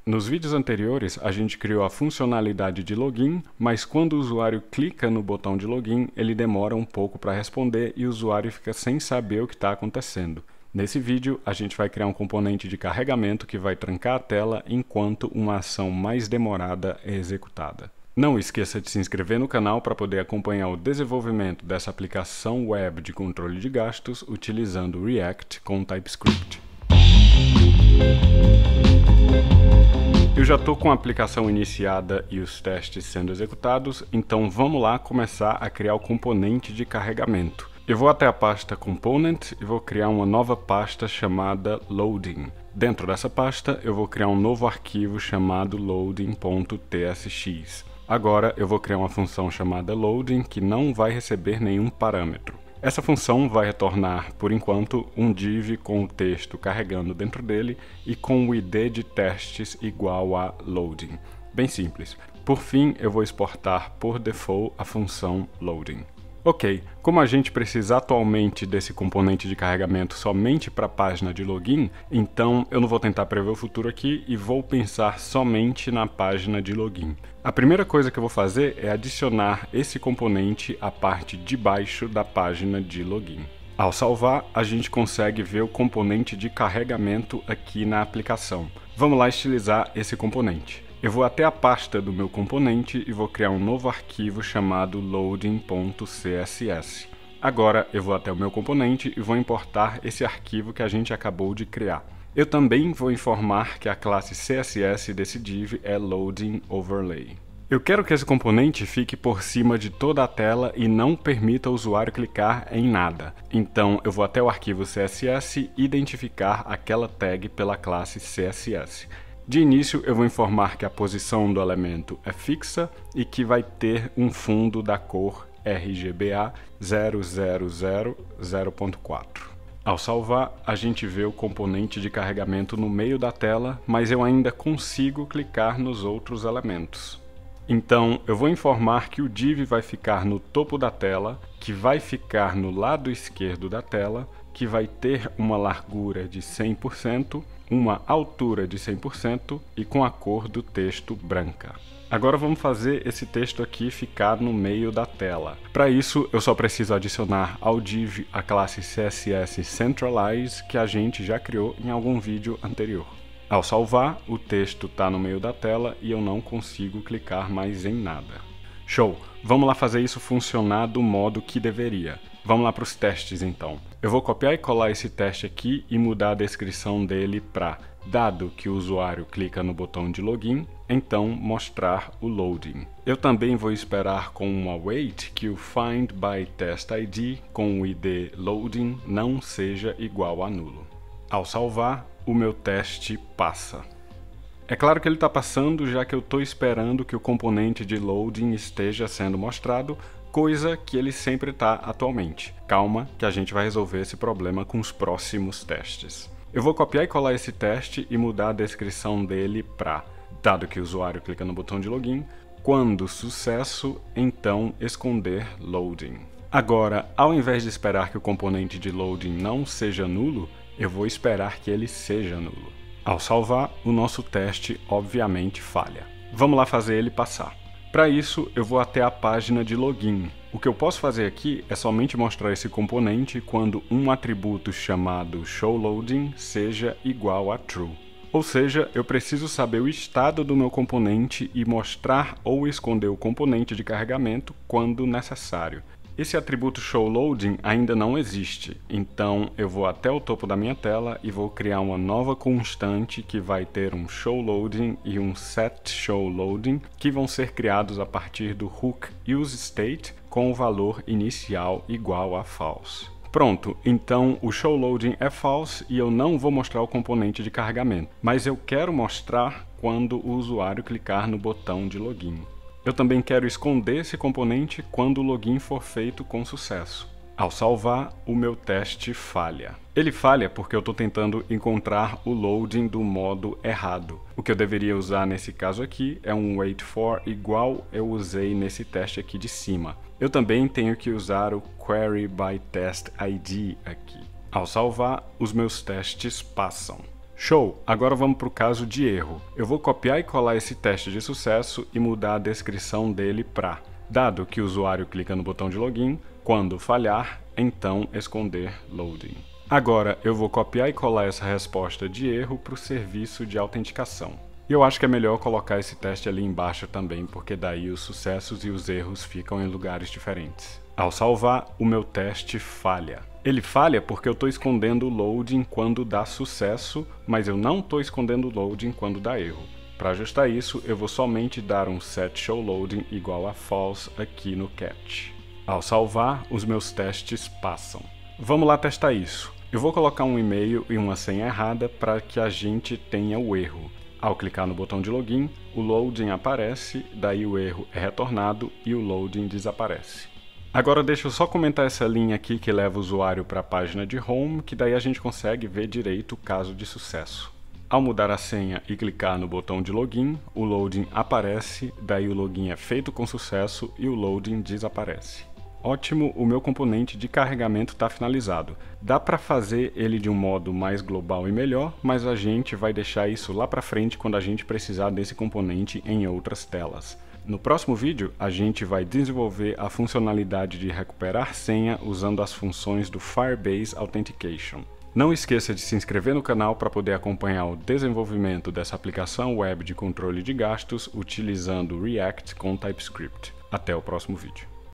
Nos vídeos anteriores, a gente criou a funcionalidade de login, mas quando o usuário clica no botão de login, ele demora um pouco para responder e o usuário fica sem saber o que está acontecendo. Nesse vídeo, a gente vai criar um componente de carregamento que vai trancar a tela enquanto uma ação mais demorada é executada. Não esqueça de se inscrever no canal para poder acompanhar o desenvolvimento dessa aplicação web de controle de gastos utilizando React com TypeScript. Eu já estou com a aplicação iniciada e os testes sendo executados, então vamos lá começar a criar o componente de carregamento. Eu vou até a pasta Component e vou criar uma nova pasta chamada Loading. Dentro dessa pasta eu vou criar um novo arquivo chamado loading.tsx. Agora eu vou criar uma função chamada Loading que não vai receber nenhum parâmetro. Essa função vai retornar, por enquanto, um div com o texto carregando dentro dele e com o id de testes igual a loading. Bem simples. Por fim, eu vou exportar por default a função loading. Ok, como a gente precisa atualmente desse componente de carregamento somente para a página de login, então eu não vou tentar prever o futuro aqui e vou pensar somente na página de login. A primeira coisa que eu vou fazer é adicionar esse componente à parte de baixo da página de login. Ao salvar, a gente consegue ver o componente de carregamento aqui na aplicação. Vamos lá estilizar esse componente. Eu vou até a pasta do meu componente e vou criar um novo arquivo chamado loading.css. Agora eu vou até o meu componente e vou importar esse arquivo que a gente acabou de criar. Eu também vou informar que a classe CSS desse div é Loading Overlay. Eu quero que esse componente fique por cima de toda a tela e não permita o usuário clicar em nada. Então eu vou até o arquivo CSS e identificar aquela tag pela classe CSS. De início, eu vou informar que a posição do elemento é fixa e que vai ter um fundo da cor RGBA 0000.4. Ao salvar, a gente vê o componente de carregamento no meio da tela, mas eu ainda consigo clicar nos outros elementos. Então, eu vou informar que o div vai ficar no topo da tela, que vai ficar no lado esquerdo da tela, que vai ter uma largura de 100%, uma altura de 100% e com a cor do texto branca. Agora vamos fazer esse texto aqui ficar no meio da tela. Para isso, eu só preciso adicionar ao div a classe CSS Centralize que a gente já criou em algum vídeo anterior. Ao salvar, o texto está no meio da tela e eu não consigo clicar mais em nada. Show! Vamos lá fazer isso funcionar do modo que deveria. Vamos lá para os testes então. Eu vou copiar e colar esse teste aqui e mudar a descrição dele para, dado que o usuário clica no botão de login, então mostrar o loading. Eu também vou esperar com um await que o find by test id com o id loading não seja igual a nulo. Ao salvar, o meu teste passa. É claro que ele está passando, já que eu estou esperando que o componente de loading esteja sendo mostrado, coisa que ele sempre está atualmente. Calma, que a gente vai resolver esse problema com os próximos testes. Eu vou copiar e colar esse teste e mudar a descrição dele para, dado que o usuário clica no botão de login, quando sucesso, então esconder loading. Agora, ao invés de esperar que o componente de loading não seja nulo, eu vou esperar que ele seja nulo. Ao salvar, o nosso teste obviamente falha. Vamos lá fazer ele passar. Para isso, eu vou até a página de login. O que eu posso fazer aqui é somente mostrar esse componente quando um atributo chamado showLoading seja igual a true. Ou seja, eu preciso saber o estado do meu componente e mostrar ou esconder o componente de carregamento quando necessário. Esse atributo showLoading ainda não existe, então eu vou até o topo da minha tela e vou criar uma nova constante que vai ter um showLoading e um setShowLoading que vão ser criados a partir do hook useState com o valor inicial igual a false. Pronto, então o showLoading é false e eu não vou mostrar o componente de carregamento, mas eu quero mostrar quando o usuário clicar no botão de login. Eu também quero esconder esse componente quando o login for feito com sucesso. Ao salvar, o meu teste falha. Ele falha porque eu estou tentando encontrar o loading do modo errado. O que eu deveria usar nesse caso aqui é um wait for igual eu usei nesse teste aqui de cima. Eu também tenho que usar o query by test id aqui. Ao salvar, os meus testes passam. Show! Agora vamos para o caso de erro. Eu vou copiar e colar esse teste de sucesso e mudar a descrição dele para: dado que o usuário clica no botão de login, quando falhar, então esconder loading. Agora eu vou copiar e colar essa resposta de erro para o serviço de autenticação. E eu acho que é melhor colocar esse teste ali embaixo também, porque daí os sucessos e os erros ficam em lugares diferentes. Ao salvar, o meu teste falha. Ele falha porque eu estou escondendo o loading quando dá sucesso, mas eu não estou escondendo o loading quando dá erro. Para ajustar isso, eu vou somente dar um setShowLoading igual a false aqui no catch. Ao salvar, os meus testes passam. Vamos lá testar isso. Eu vou colocar um e-mail e uma senha errada para que a gente tenha o erro. Ao clicar no botão de login, o loading aparece, daí o erro é retornado e o loading desaparece. Agora deixa eu só comentar essa linha aqui que leva o usuário para a página de home, que daí a gente consegue ver direito o caso de sucesso. Ao mudar a senha e clicar no botão de login, o loading aparece, daí o login é feito com sucesso e o loading desaparece. Ótimo, o meu componente de carregamento está finalizado. Dá para fazer ele de um modo mais global e melhor, mas a gente vai deixar isso lá para frente quando a gente precisar desse componente em outras telas. No próximo vídeo, a gente vai desenvolver a funcionalidade de recuperar senha usando as funções do Firebase Authentication. Não esqueça de se inscrever no canal para poder acompanhar o desenvolvimento dessa aplicação web de controle de gastos utilizando React com TypeScript. Até o próximo vídeo.